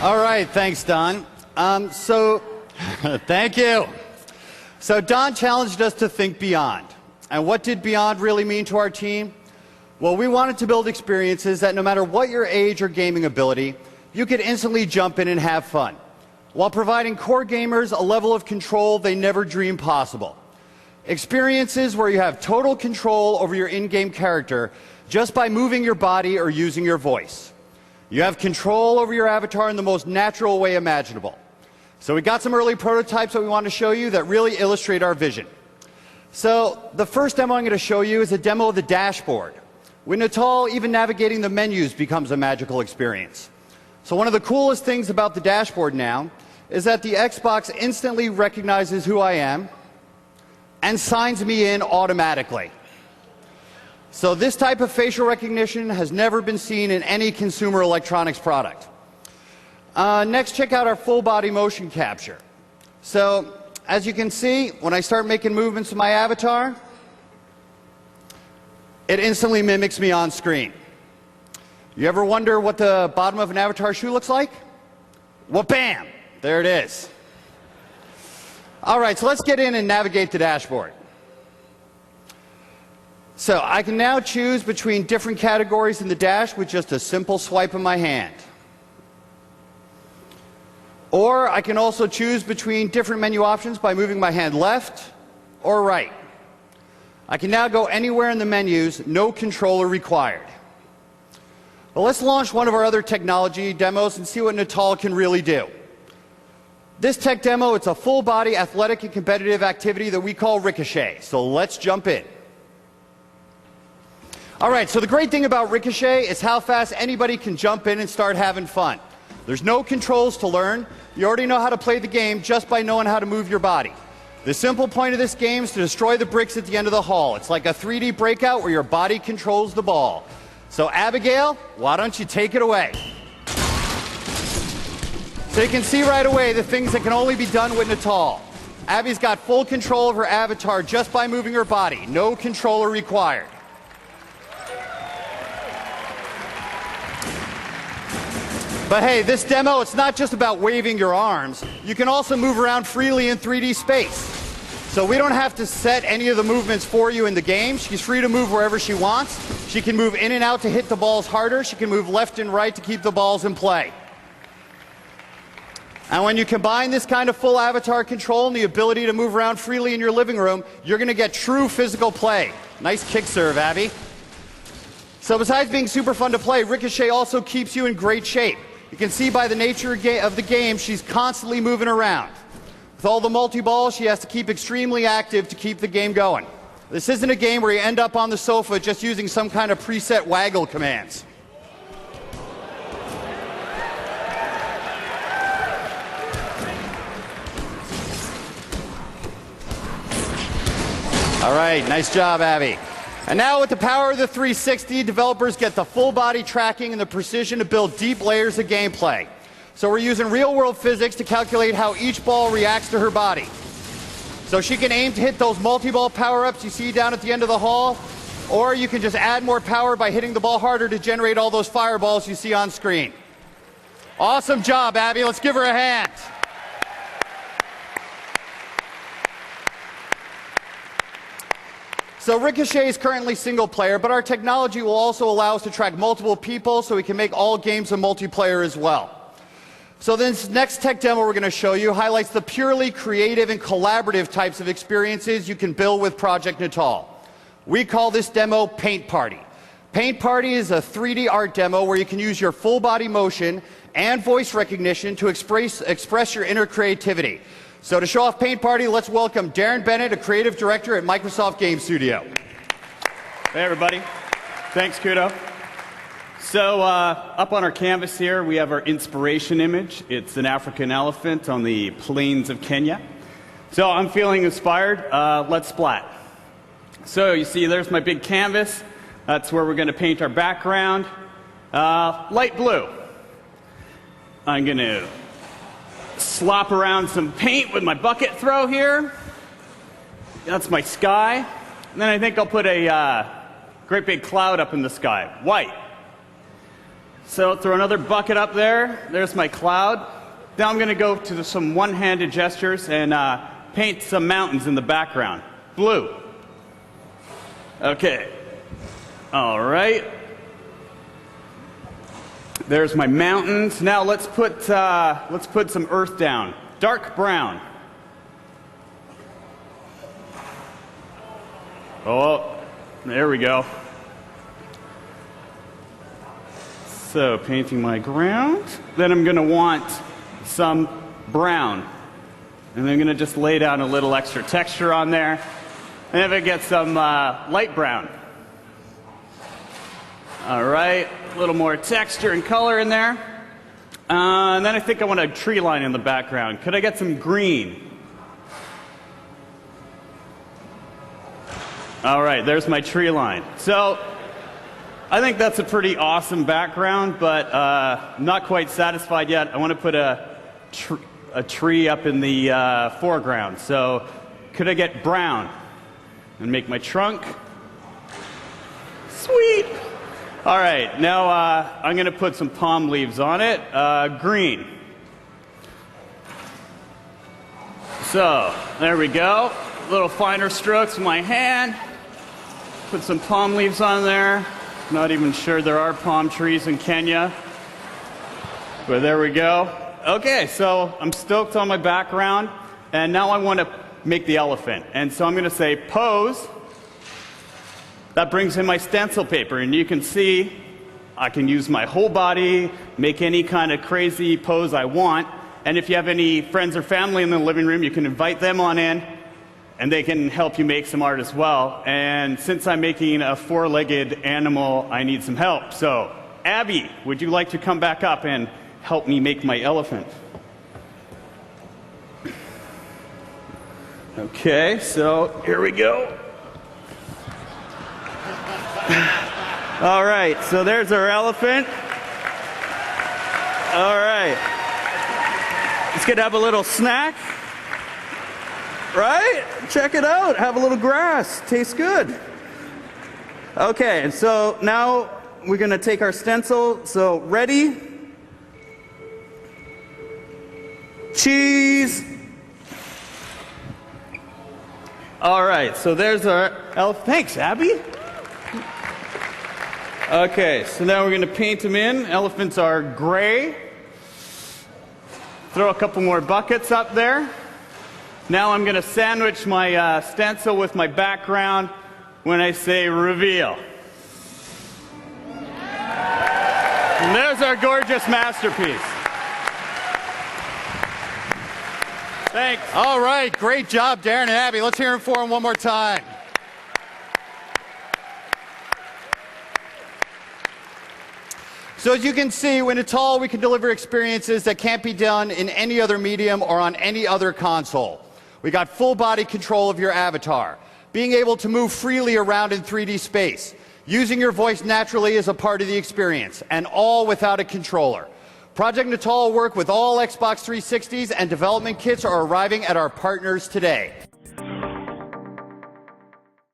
All right, thanks, Don. Thank you. So Don challenged us to think beyond. And what did beyond really mean to our team? Well, we wanted to build experiences that no matter what your age or gaming ability, you could instantly jump in and have fun, while providing core gamers a level of control they never dreamed possible. Experiences where you have total control over your in-game character just by moving your body or using your voice. You have control over your avatar in the most natural way imaginable. So we got some early prototypes that we want to show you that really illustrate our vision. So the first demo I'm going to show you is a demo of the dashboard. With Natal, even navigating the menus becomes a magical experience. So one of the coolest things about the dashboard now is that the Xbox instantly recognizes who I am and signs me in automatically. So this type of facial recognition has never been seen in any consumer electronics product. Next, check out our full body motion capture. So as you can see, when I start making movements with my avatar, it instantly mimics me on screen. You ever wonder what the bottom of an avatar shoe looks like? Well, bam, there it is. All right, so let's get in and navigate the dashboard. So I can now choose between different categories in the dash with just a simple swipe of my hand. Or I can also choose between different menu options by moving my hand left or right. I can now go anywhere in the menus, no controller required. Well, let's launch one of our other technology demos and see what Natal can really do. This tech demo, it's a full-body athletic and competitive activity that we call Ricochet. So let's jump in. All right, so the great thing about Ricochet is how fast anybody can jump in and start having fun. There's no controls to learn. You already know how to play the game just by knowing how to move your body. The simple point of this game is to destroy the bricks at the end of the hall. It's like a 3D breakout where your body controls the ball. So Abigail, why don't you take it away? So you can see right away the things that can only be done with Natal. Abby's got full control of her avatar just by moving her body. No controller required. But hey, this demo, it's not just about waving your arms. You can also move around freely in 3D space. So we don't have to set any of the movements for you in the game. She's free to move wherever she wants. She can move in and out to hit the balls harder. She can move left and right to keep the balls in play. And when you combine this kind of full avatar control and the ability to move around freely in your living room, you're going to get true physical play. Nice kick serve, Abby. So besides being super fun to play, Ricochet also keeps you in great shape. You can see by the nature of the game, she's constantly moving around. With all the multi-balls, she has to keep extremely active to keep the game going. This isn't a game where you end up on the sofa just using some kind of preset waggle commands. All right, nice job, Abby. And now with the power of the 360, developers get the full body tracking and the precision to build deep layers of gameplay. So we're using real-world physics to calculate how each ball reacts to her body. So she can aim to hit those multi-ball power-ups you see down at the end of the hall, or you can just add more power by hitting the ball harder to generate all those fireballs you see on screen. Awesome job, Abby. Let's give her a hand. So Ricochet is currently single player, but our technology will also allow us to track multiple people so we can make all games a multiplayer as well. So this next tech demo we're going to show you highlights the purely creative and collaborative types of experiences you can build with Project Natal. We call this demo Paint Party. Paint Party is a 3D art demo where you can use your full body motion and voice recognition to express your inner creativity. So to show off Paint Party, let's welcome Darren Bennett, a creative director at Microsoft Game Studio. Hey everybody, thanks Kudo. So up on our canvas here we have our inspiration image. It's an African elephant on the plains of Kenya. So I'm feeling inspired, let's splat. So you see there's my big canvas. That's where we're going to paint our background. Light blue. I'm going to slop around some paint with my bucket throw here. That's my sky. And then I think I'll put a great big cloud up in the sky, white. So throw another bucket up there. There's my cloud. Now I'm going to go to some one-handed gestures and paint some mountains in the background. Blue. Okay. All right. There's my mountains. Now let's put some earth down. Dark brown. Oh, there we go. So painting my ground. Then I'm going to want some brown. And I'm going to just lay down a little extra texture on there. And if I get some light brown. All right, a little more texture and color in there. And then I think I want a tree line in the background. Could I get some green? All right, there's my tree line. So I think that's a pretty awesome background, but I'm not quite satisfied yet. I want to put a tree up in the foreground. So could I get brown and make my trunk? Sweet. All right, now I'm going to put some palm leaves on it. Green. So there we go. A little finer strokes with my hand. Put some palm leaves on there. Not even sure there are palm trees in Kenya. But there we go. Okay, so I'm stoked on my background. And now I want to make the elephant. And so I'm going to say pose. That brings in my stencil paper, and you can see I can use my whole body, make any kind of crazy pose I want, and if you have any friends or family in the living room, you can invite them on in, and they can help you make some art as well. And since I'm making a four-legged animal, I need some help. So, Abby, would you like to come back up and help me make my elephant? Okay, so here we go. All right, so there's our elephant. All right. It's going to have a little snack. Right? Check it out. Have a little grass. Tastes good. Okay, and so now we're going to take our stencil. So ready? Cheese. All right, so there's our elephant. Thanks, Abby. Okay, so now we're going to paint them in. Elephants are gray. Throw a couple more buckets up there. Now I'm going to sandwich my stencil with my background when I say reveal. And there's our gorgeous masterpiece. Thanks. All right, great job, Darren and Abby. Let's hear them for them one more time. So as you can see, in Natal, we can deliver experiences that can't be done in any other medium or on any other console. We got full body control of your avatar, being able to move freely around in 3D space, using your voice naturally as a part of the experience, and all without a controller. Project Natal will work with all Xbox 360s, and development kits are arriving at our partners today.